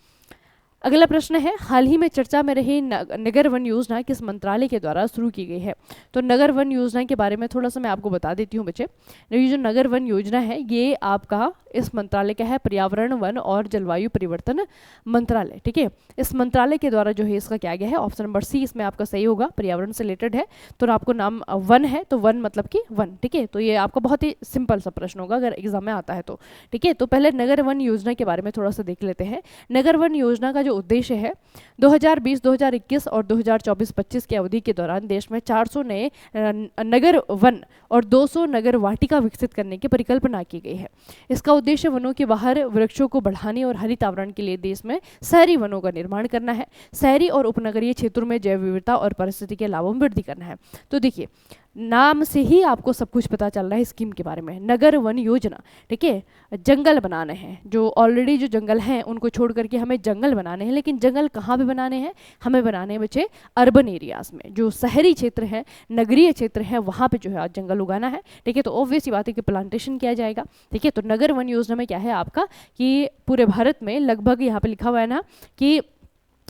अगला प्रश्न है हाल ही में चर्चा में रही नगर वन योजना किस मंत्रालय के द्वारा शुरू की गई है। तो नगर वन योजना के बारे में थोड़ा सा मैं आपको बता देती हूँ बच्चे। ये जो नगर वन योजना है ये आपका इस मंत्रालय का है, पर्यावरण वन और जलवायु परिवर्तन मंत्रालय, ठीक है। इस मंत्रालय के द्वारा जो है इसका क्या गया है, ऑप्शन नंबर सी इसमें आपका सही होगा, पर्यावरण से रिलेटेड है। तो आपको नाम वन है तो वन मतलब कि वन, ठीक है। तो ये आपका बहुत ही सिंपल सा प्रश्न होगा अगर एग्जाम में आता है तो, ठीक है। तो पहले नगर वन योजना के बारे में थोड़ा सा देख लेते हैं। नगर वन योजना का जो उद्देश्य है 2020, 2021 और 2024-25 की अवधि के दौरान देश में 400 नए नगर वन और 200 नगर वाटिका विकसित करने की परिकल्पना की गई है। इसका उद्देश्य वनों के बाहर वृक्षों को बढ़ाने और हरित आवरण के लिए देश में शहरी वनों का निर्माण करना है। शहरी और उपनगरीय क्षेत्रों में जैव विविधता और परिस्थिति के लाभों में वृद्धि करना है। तो देखिए नाम से ही आपको सब कुछ पता चल रहा है स्कीम के बारे में, नगर वन योजना, ठीक है। जंगल बनाने हैं, जो ऑलरेडी जो जंगल हैं उनको छोड़ करके हमें जंगल बनाने हैं, लेकिन जंगल कहाँ पे बनाने हैं, हमें बनाने हैं बच्चे अर्बन एरियाज में, जो शहरी क्षेत्र है, नगरीय क्षेत्र है, वहाँ पे जो है जंगल उगाना है, ठीक है। तो ऑब्वियस बात है कि प्लांटेशन किया जाएगा, ठीक है। तो नगर वन योजना में क्या है आपका कि पूरे भारत में लगभग यहाँ पे लिखा हुआ है ना कि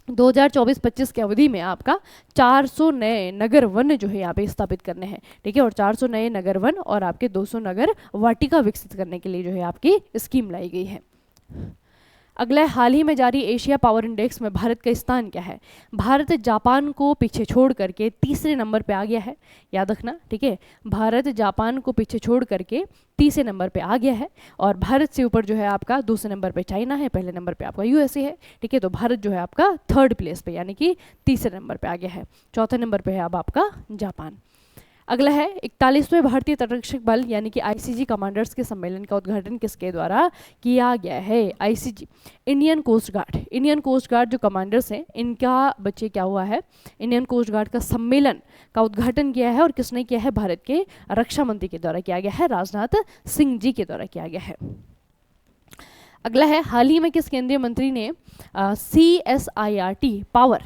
2024-25 की अवधि में आपका 400 नए नगर वन जो है यहाँ पे स्थापित करने हैं, ठीक है। और 400 नए नगर वन और आपके 200 नगर वाटिका विकसित करने के लिए जो है आपकी स्कीम लाई गई है। अगला है, हाल ही में जारी एशिया पावर इंडेक्स में भारत का स्थान क्या है? भारत जापान को पीछे छोड़ करके तीसरे नंबर पे आ गया है, याद रखना, ठीक है। भारत जापान को पीछे छोड़ करके तीसरे नंबर पे आ गया है, और भारत से ऊपर जो है आपका दूसरे नंबर पे चाइना है, पहले नंबर पे आपका यूएसए है, ठीक है। तो भारत जो है आपका थर्ड प्लेस पे यानी कि तीसरे नंबर पे आ गया है। चौथे नंबर पे है अब आपका जापान। अगला है, 41वें भारतीय तटरक्षक बल यानी कि आईसीजी कमांडर्स के सम्मेलन का उद्घाटन किसके द्वारा किया गया है? ICG, Indian Coast Guard. Indian Coast Guard जो कमांडर्स हैं इनका बच्चे क्या हुआ है, इंडियन कोस्ट गार्ड का सम्मेलन का उद्घाटन किया है, और किसने किया है? भारत के रक्षा मंत्री के द्वारा किया गया है, राजनाथ सिंह जी के द्वारा किया गया है। अगला है, हाल ही में किस केंद्रीय मंत्री ने CSIRT पावर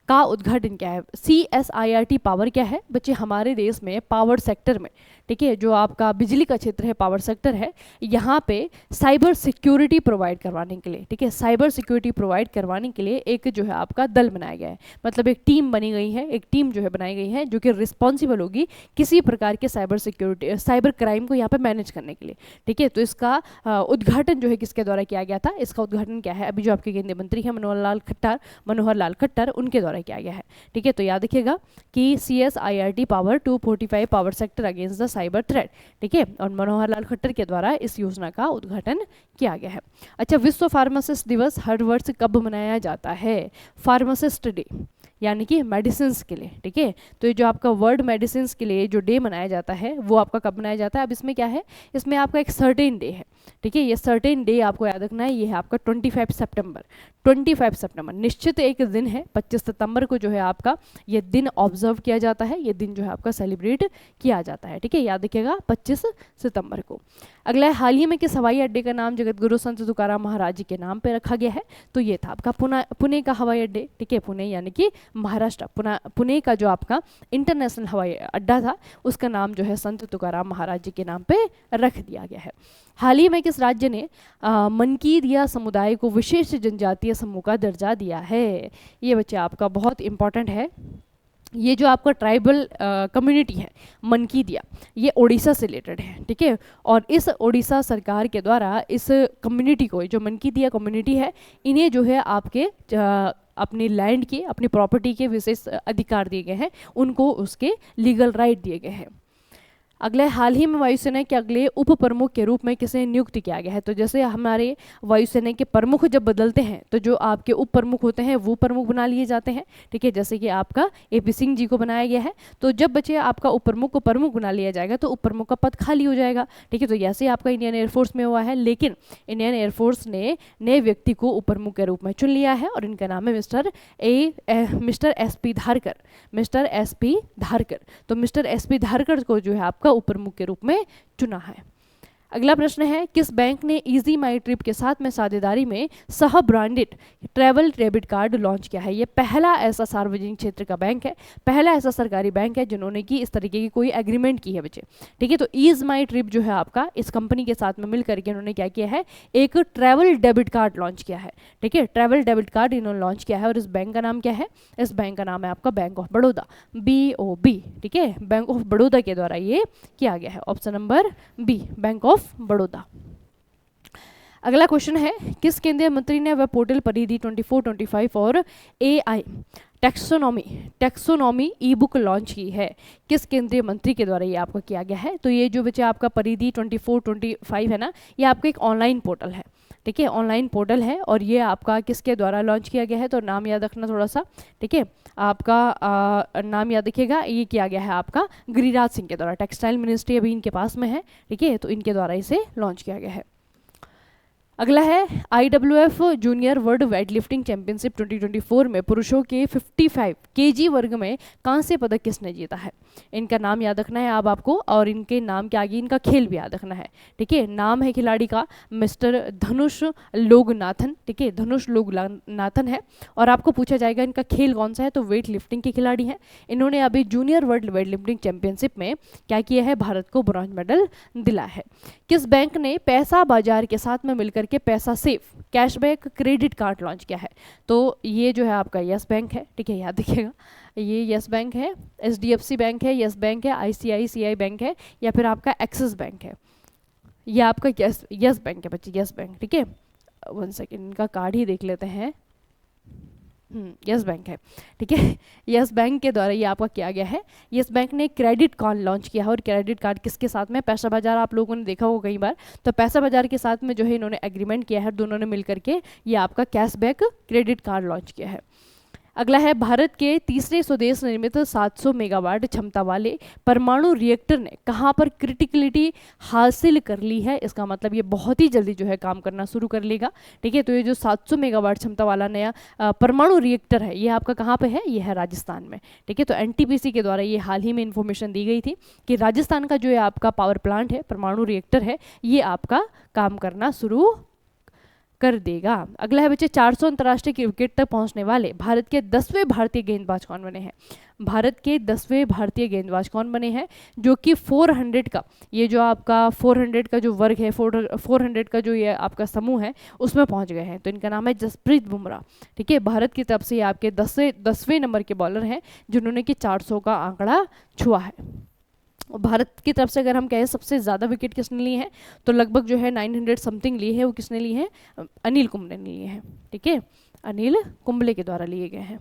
का उद्घाटन किया है? CSIRT पावर क्या है बच्चे? हमारे देश में पावर सेक्टर में, ठीक है, जो आपका बिजली का क्षेत्र है, पावर सेक्टर है, यहाँ पे साइबर सिक्योरिटी प्रोवाइड करवाने के लिए, ठीक है, साइबर सिक्योरिटी प्रोवाइड करवाने के लिए एक जो है आपका दल बनाया गया है, मतलब एक टीम बनी गई है, एक टीम जो है बनाई गई है जो कि रिस्पॉन्सिबल होगी किसी प्रकार के साइबर सिक्योरिटी, साइबर क्राइम को यहाँ पे मैनेज करने के लिए, ठीक है। तो इसका उद्घाटन जो है किसके द्वारा किया गया था? इसका उद्घाटन क्या है? अभी जो आपके केंद्रीय मंत्री हैं मनोहर लाल खट्टर, उनके द्वारा किया गया है, ठीक है। तो याद रखिएगा कि CSIRT power 245 power sector against the cyber threat, ठीक है, और मनोहर लाल खट्टर के द्वारा इस योजना का उद्घाटन किया गया है। अच्छा, विश्व फार्मासिस्ट दिवस हर वर्ष कब मनाया जाता है? फार्मासिस्ट डे यानी कि मेडिसिन के लिए, ठीक है। तो ये जो आपका वर्ल्ड मेडिसिन के लिए जो डे मनाया जाता है वो आपका कब मनाया जाता है? अब इसमें क्या है, इसमें आपका एक सर्टेन डे है, ठीक है। ये सर्टेन डे आपको याद रखना है, ये है आपका 25 सितंबर। 25 सितंबर निश्चित एक दिन है, 25 सितंबर को जो है आपका ये दिन ऑब्जर्व किया जाता है, ये दिन जो है आपका सेलिब्रेट किया जाता है, ठीक है, याद रखिएगा 25 सितंबर को। अगला है, हाल ही में किस हवाई अड्डे का नाम जगत गुरु संत तुकाराम महाराज जी के नाम पे रखा गया है? तो ये था आपका पुणे का हवाई अड्डे, ठीक है, पुणे यानी कि महाराष्ट्र, पुणे का जो आपका इंटरनेशनल हवाई अड्डा था उसका नाम जो है संत तुकाराम महाराज जी के नाम पे रख दिया गया है। हाल ही में किस राज्य ने मनकीदिया समुदाय को विशेष जनजातीय समूह का दर्जा दिया है? ये बच्चे आपका बहुत इंपॉर्टेंट है। ये जो आपका ट्राइबल कम्युनिटी है मनकीदिया, ये ओडिशा से रिलेटेड है, ठीक है, और इस ओडिशा सरकार के द्वारा इस कम्युनिटी को, जो मनकीदिया कम्युनिटी है, इन्हें जो है आपके अपनी लैंड के, अपनी प्रॉपर्टी के विशेष अधिकार दिए गए हैं, उनको उसके लीगल राइट दिए गए हैं। अगले, हाल ही में वायुसेना के अगले उप प्रमुख के रूप में किसे नियुक्त किया गया है? तो जैसे हमारे वायुसेना के प्रमुख जब बदलते हैं तो जो आपके उप प्रमुख होते हैं वो प्रमुख बना लिए जाते हैं, ठीक है, जैसे कि आपका AP सिंह जी को बनाया गया है। तो जब बच्चे आपका उप प्रमुख को प्रमुख बना लिया जाएगा तो उप प्रमुख का पद खाली हो जाएगा, ठीक है। तो ऐसे आपका इंडियन एयरफोर्स में हुआ है, लेकिन इंडियन एयरफोर्स ने नए व्यक्ति को उप प्रमुख के रूप में चुन लिया है और इनका नाम है mister SP Dharkar, mister SP Dharkar. तो मिस्टर SP धारकर को जो है आपका उप प्रमुख के रूप में चुना है। अगला प्रश्न है, किस बैंक ने इजी माई ट्रिप के साथ में साझेदारी में सह branded travel debit card launch किया है? ये पहला ऐसा सार्वजनिक क्षेत्र का बैंक है, पहला ऐसा सरकारी बैंक है जिन्होंने की इस तरीके की कोई एग्रीमेंट की है बच्चे, ठीक है। तो ईज माई ट्रिप जो है आपका इस कंपनी के साथ में मिलकर के उन्होंने क्या किया है, एक ट्रैवल डेबिट कार्ड लॉन्च किया है, ठीक है, ट्रैवल डेबिट कार्ड इन्होंने लॉन्च किया है। और इस बैंक का नाम क्या है? इस बैंक का नाम है आपका बैंक ऑफ बड़ौदा, BOB, ठीक है, बैंक ऑफ बड़ौदा के द्वारा ये किया गया है। Option number B, bank of Baroda. अगला क्वेश्चन है, किस केंद्रीय मंत्री ने वेब पोर्टल परिधि 24-25 और AI टैक्सोनॉमी ई बुक लॉन्च की है? किस केंद्रीय मंत्री के द्वारा ये आपका किया गया है? तो ये जो बच्चे आपका परिधि 24-25 है ना, ये आपका एक ऑनलाइन पोर्टल है, ठीक है, ऑनलाइन पोर्टल है, और ये आपका किसके द्वारा लॉन्च किया गया है? तो नाम याद रखना थोड़ा सा, ठीक है, आपका नाम याद रखिएगा, ये किया गया है आपका गिरिराज सिंह के द्वारा, टेक्सटाइल मिनिस्ट्री अभी इनके पास में है, ठीक है, तो इनके द्वारा इसे लॉन्च किया गया है। अगला है, IWF junior world weight lifting championship 2024 में पुरुषों के 55 kg वर्ग में कांस्य पदक किसने जीता है? इनका नाम याद रखना है अब आपको, और इनके नाम के आगे इनका खेल भी याद रखना है, ठीक है। नाम है खिलाड़ी का मिस्टर धनुष लोगनाथन, ठीक है, धनुष लोगनाथन है, और आपको पूछा जाएगा इनका खेल कौन सा है, तो वेट लिफ्टिंग के खिलाड़ी हैं। इन्होंने अभी junior world weight lifting championship में क्या किया है? भारत को ब्रॉन्ज मेडल दिला है। किस बैंक ने पैसा बाजार के साथ में मिलकर के पैसा safe cashback credit card launch किया है? तो ये जो है आपका यस बैंक है, ठीक है, याद रखिएगा, ये यस बैंक है, HDFC बैंक है, यस बैंक है, ICICI बैंक है, या फिर आपका एक्सिस बैंक है। ये आपका यस बैंक है बच्चे, यस बैंक, ठीक है, वन सेकेंड, इनका कार्ड ही देख लेते हैं। यस बैंक है, ठीक है। यस बैंक के द्वारा ये आपका किया गया है। यस बैंक ने क्रेडिट कार्ड लॉन्च किया है, और क्रेडिट कार्ड किसके साथ में? पैसा बाजार, आप लोगों ने देखा होगा कई बार, तो पैसा बाजार के साथ में जो है इन्होंने एग्रीमेंट किया है, दोनों ने मिलकर के ये आपका कैशबैक क्रेडिट कार्ड लॉन्च किया है। अगला है, भारत के तीसरे स्वदेश निर्मित 700 मेगावाट क्षमता वाले परमाणु रिएक्टर ने कहाँ पर क्रिटिकलिटी हासिल कर ली है? इसका मतलब ये बहुत ही जल्दी जो है काम करना शुरू कर लेगा, ठीक है। तो ये जो 700 मेगावाट क्षमता वाला नया परमाणु रिएक्टर है, ये आपका कहाँ पे है? ये है राजस्थान में, ठीक है। तो एनटीपीसी के द्वारा ये हाल ही में इंफॉर्मेशन दी गई थी कि राजस्थान का जो है आपका पावर प्लांट है, परमाणु रिएक्टर है, ये आपका काम करना शुरू कर देगा। अगला है बच्चे, 400 अंतर्राष्ट्रीय क्रिकेट तक पहुंचने वाले भारत के 10वें भारतीय गेंदबाज कौन बने हैं? भारत के 10वें भारतीय गेंदबाज कौन बने हैं जो कि 400 का, ये जो आपका 400 का जो वर्ग है, 400 का जो ये आपका समूह है, उसमें पहुंच गए हैं। तो इनका नाम है जसप्रीत बुमराह, ठीक है। भारत की तरफ से ये आपके 10वें नंबर के बॉलर हैं जिन्होंने कि 400 का आंकड़ा छुआ है। और भारत की तरफ से अगर हम कहें सबसे ज़्यादा विकेट किसने लिए हैं, तो लगभग जो है 900 समथिंग लिए हैं, वो किसने लिए हैं? अनिल कुंबले ने लिए हैं, ठीक है। अनिल कुंबले के द्वारा लिए गए हैं।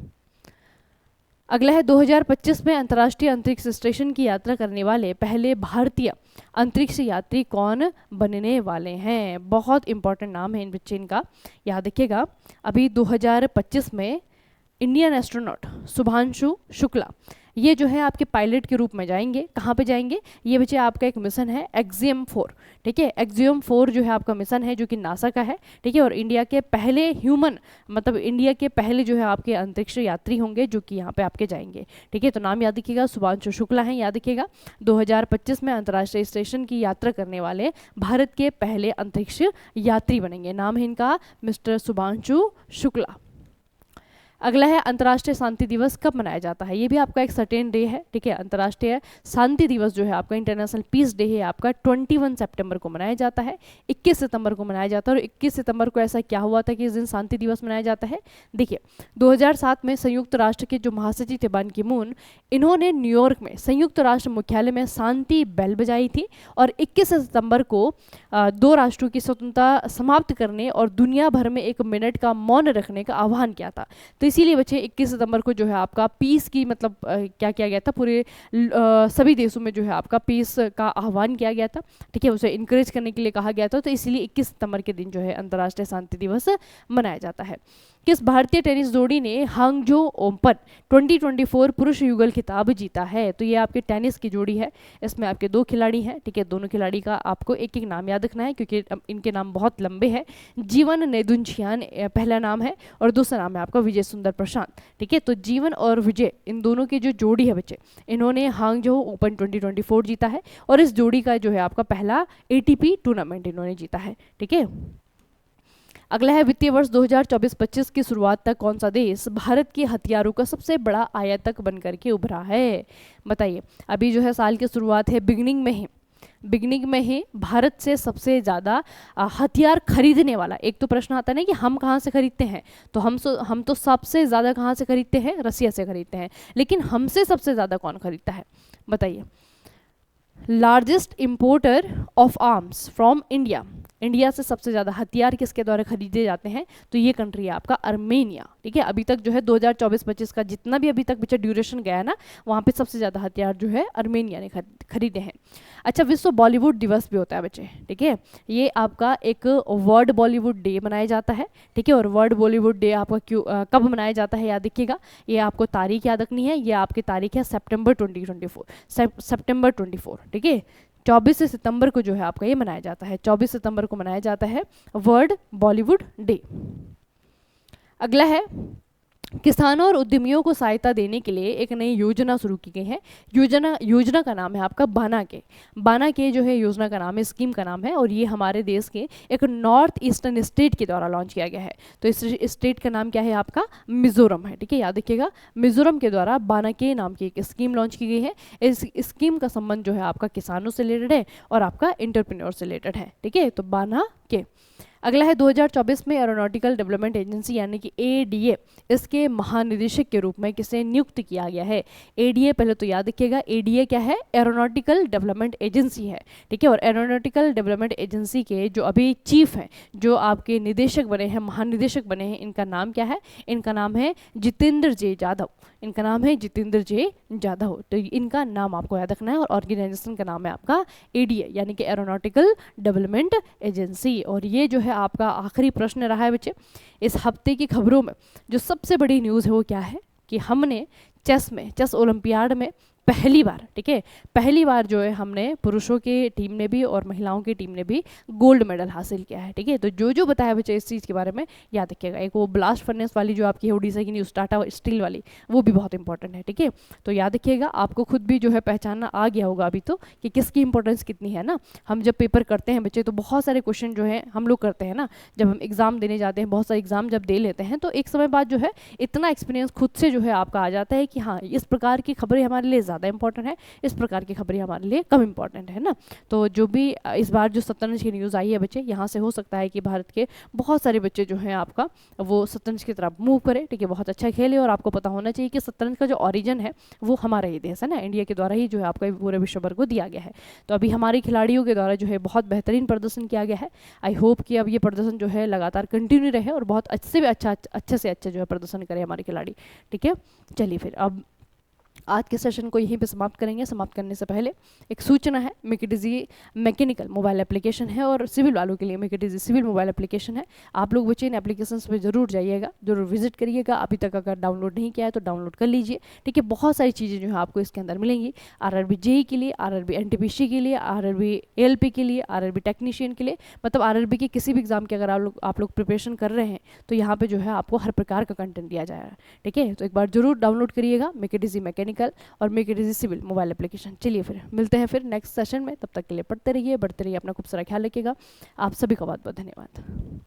अगला है, 2025 में अंतर्राष्ट्रीय अंतरिक्ष स्टेशन की यात्रा करने वाले पहले भारतीय अंतरिक्ष यात्री कौन बनने वाले हैं? बहुत इंपॉर्टेंट नाम है इन बच्चे इनका, याद रखिएगा। अभी 2025 में इंडियन एस्ट्रोनॉट शुभांशु शुक्ला ये जो है आपके पायलट के रूप में जाएंगे। कहाँ पे जाएंगे? ये बच्चे आपका एक मिशन है एक्सियम 4, ठीक है। एक्सियम 4 जो है आपका मिशन है जो कि नासा का है, ठीक है। और इंडिया के पहले ह्यूमन, मतलब इंडिया के पहले जो है आपके अंतरिक्ष यात्री होंगे जो कि यहाँ पे आपके जाएंगे, ठीक है। तो नाम याद रखिएगा, शुभांशु शुक्ला हैं, याद रखिएगा। 2025 में अंतर्राष्ट्रीय स्टेशन की यात्रा करने वाले भारत के पहले अंतरिक्ष यात्री बनेंगे। नाम है इनका मिस्टर शुभांशु शुक्ला। अगला है, अंतर्राष्ट्रीय शांति दिवस कब मनाया जाता है? ये भी आपका एक सर्टेन डे है, ठीक है। अंतर्राष्ट्रीय शांति दिवस जो है आपका, इंटरनेशनल पीस डे है आपका, 21 सितंबर को मनाया जाता है, 21 सितंबर को मनाया जाता है। और 21 सितंबर को ऐसा क्या हुआ था कि इस दिन शांति दिवस मनाया जाता है? देखिए, 2007 में संयुक्त राष्ट्र के जो महासचिव थे बान की मून, इन्होंने न्यूयॉर्क में संयुक्त राष्ट्र मुख्यालय में शांति बेल बजाई थी, और 21 सितंबर को 2 राष्ट्रों की स्वतंत्रता समाप्त करने और दुनिया भर में 1 मिनट का मौन रखने का आह्वान किया था। तो इसीलिए बच्चे 21 सितंबर को जो है आपका पीस की, मतलब क्या किया गया था, पूरे सभी देशों में जो है आपका पीस का आह्वान किया गया था, ठीक है। उसे इनकरेज करने के लिए कहा गया था। तो इसीलिए 21 सितंबर के दिन जो है अंतर्राष्ट्रीय शांति दिवस मनाया जाता है। किस भारतीय टेनिस जोड़ी ने हांगझो ओपन 2024 पुरुष युगल खिताब जीता है? तो ये आपके टेनिस की जोड़ी है, इसमें आपके 2 खिलाड़ी हैं, ठीक है। दोनों खिलाड़ी का आपको एक एक नाम याद रखना है क्योंकि इनके नाम बहुत लंबे हैं। जीवन नेदुनछियान पहला नाम है, और दूसरा नाम है आपका विजय सुंदर प्रशांत, ठीक है। तो जीवन और विजय, इन दोनों की जो जोड़ी है बच्चे, इन्होंने हांगझो ओपन 2024 जीता है, और इस जोड़ी का जो है आपका पहला ATP टूर्नामेंट इन्होंने जीता है, ठीक है। अगला है, वित्तीय वर्ष 2024-25 की शुरुआत तक कौन सा देश भारत के हथियारों का सबसे बड़ा आयातक बनकर के उभरा है? बताइए। अभी जो है साल की शुरुआत है, बिगनिंग में ही भारत से सबसे ज़्यादा हथियार खरीदने वाला, एक तो प्रश्न आता है ना कि हम कहाँ से खरीदते हैं, तो हम तो सबसे ज़्यादा कहाँ से खरीदते हैं? रसिया से खरीदते हैं। लेकिन हमसे सबसे ज़्यादा कौन खरीदता है? बताइए। Largest importer of arms from India, India से सबसे ज़्यादा हथियार किसके द्वारा खरीदे जाते हैं? तो ये कंट्री है आपका अर्मेनिया, ठीक है। अभी तक जो है 2024-25 का जितना भी अभी तक बच्चा ड्यूरेशन गया है ना, वहाँ पे सबसे ज़्यादा हथियार जो है अर्मेनिया ने खरीदे हैं। अच्छा, विश्व बॉलीवुड दिवस भी होता है बच्चे, ठीक है। ये आपका एक वर्ल्ड बॉलीवुड डे मनाया जाता है, ठीक है। और वर्ल्ड बॉलीवुड डे आपका कब मनाया जाता है याद रखिएगा, ये आपको तारीख याद रखनी है। ये आपकी तारीख है सितंबर 24, ठीक है। 24 सितंबर को जो है आपका ये मनाया जाता है, 24 सितंबर को मनाया जाता है वर्ल्ड बॉलीवुड डे। अगला है, किसानों और उद्यमियों को सहायता देने के लिए एक नई योजना शुरू की गई है। योजना का नाम है आपका बाना के जो है योजना का नाम है, स्कीम का नाम है, और ये हमारे देश के एक नॉर्थ ईस्टर्न स्टेट के द्वारा लॉन्च किया गया है। तो इस स्टेट का नाम क्या है आपका? मिजोरम है, ठीक है। याद रखिएगा, मिजोरम के द्वारा बाना के नाम की एक स्कीम लॉन्च की गई है। इस स्कीम का संबंध जो है आपका किसानों से रिलेटेड है और आपका एंटरप्रेन्योर से रिलेटेड है, ठीक है। तो बाना के। अगला है 2024 में एरोनॉटिकल डेवलपमेंट एजेंसी यानी कि एडीए, इसके महानिदेशक के रूप में किसे नियुक्त किया गया है। एडीए पहले तो याद रखिएगा, एडीए क्या है, एरोनॉटिकल डेवलपमेंट एजेंसी है, ठीक है। और एरोनॉटिकल डेवलपमेंट एजेंसी के जो अभी चीफ हैं, जो आपके निदेशक बने हैं, महानिदेशक बने हैं, इनका नाम क्या है, इनका नाम है जितेंद्र जे जाधव, इनका नाम है जितेंद्र जे जाधव। तो इनका नाम आपको याद रखना है। और ऑर्गेनाइजेशन का नाम है आपका एडीए यानी कि एरोनॉटिकल डेवलपमेंट एजेंसी। और ये जो है आपका आखिरी प्रश्न रहा है बच्चे। इस हफ्ते की खबरों में जो सबसे बड़ी न्यूज़ है वो क्या है कि हमने चेस ओलंपियाड में पहली बार, ठीक है, पहली बार जो है हमने पुरुषों की टीम ने भी और महिलाओं की टीम ने भी गोल्ड मेडल हासिल किया है, ठीक है। तो जो जो बताया बच्चे इस चीज़ के बारे में याद रखिएगा। एक वो ब्लास्ट फर्नेस वाली जो आपकी है उड़ीसा की न्यूज़, टाटा स्टील वाली, वो भी बहुत इंपॉर्टेंट है, ठीक है। तो याद रखिएगा, आपको खुद भी जो है पहचानना आ गया होगा अभी तो कि किसकी इंपॉर्टेंस कितनी है ना। हम जब पेपर करते हैं बच्चे तो बहुत सारे क्वेश्चन जो है हम लोग करते हैं ना, जब हम एग्ज़ाम देने जाते हैं, बहुत सारे एग्जाम जब दे लेते हैं तो एक समय बाद जो है इतना एक्सपीरियंस खुद से जो है आपका आ जाता है कि हाँ इस प्रकार की खबरें हमारे लिए ज़्यादा इंपॉर्टेंट है, इस प्रकार की खबरें हमारे लिए कम इंपॉर्टेंट है ना। तो जो भी इस बार जो शतरंज की न्यूज़ आई है बच्चे, यहाँ से हो सकता है कि भारत के बहुत सारे बच्चे जो हैं आपका वो शतरंज की तरफ मूव करें, ठीक है। बहुत अच्छा खेल है और आपको पता होना चाहिए कि शतरंज का जो ओरिजिन है वो हमारा ही देश है ना, इंडिया के द्वारा ही जो है आपका पूरे विश्व भर को दिया गया है। तो अभी हमारे खिलाड़ियों के द्वारा जो है बहुत बेहतरीन प्रदर्शन किया गया है। आई होप कि अब ये प्रदर्शन जो है लगातार कंटिन्यू रहे और बहुत अच्छे से अच्छा जो है प्रदर्शन करें हमारे खिलाड़ी, ठीक है। चलिए फिर अब आज के सेशन को यहीं पे समाप्त करेंगे। समाप्त करने से पहले एक सूचना है, Make It Easy mechanical mobile application है और सिविल वालों के लिए Make It Easy civil mobile application है। आप लोग बच्चे इन एप्लीकेशंस पे जरूर जाइएगा, जरूर विजिट करिएगा। अभी तक अगर डाउनलोड नहीं किया है तो डाउनलोड कर लीजिए, ठीक है। बहुत सारी चीज़ें जो है आपको इसके अंदर मिलेंगी, आरआरबी जेई के लिए, आरआरबी एनटीपीसी के लिए, आरआरबी एएलपी के लिए, आरआरबी टेक्नीशियन के लिए, मतलब आरआरबी के किसी भी एग्जाम के अगर आप लोग प्रिपरेशन कर रहे हैं तो यहाँ पे जो है आपको हर प्रकार का कंटेंट दिया जाएगा, ठीक है। तो एक बार जरूर डाउनलोड करिएगा मेक इट इजी मैकेनिकल और Make It Easy civil mobile application. चलिए फिर मिलते हैं फिर नेक्स्ट सेशन में, तब तक के लिए पढ़ते रहिए, बढ़ते रहिए, अपना खूब सारा ख्याल रखिएगा। आप सभी का बहुत बहुत धन्यवाद।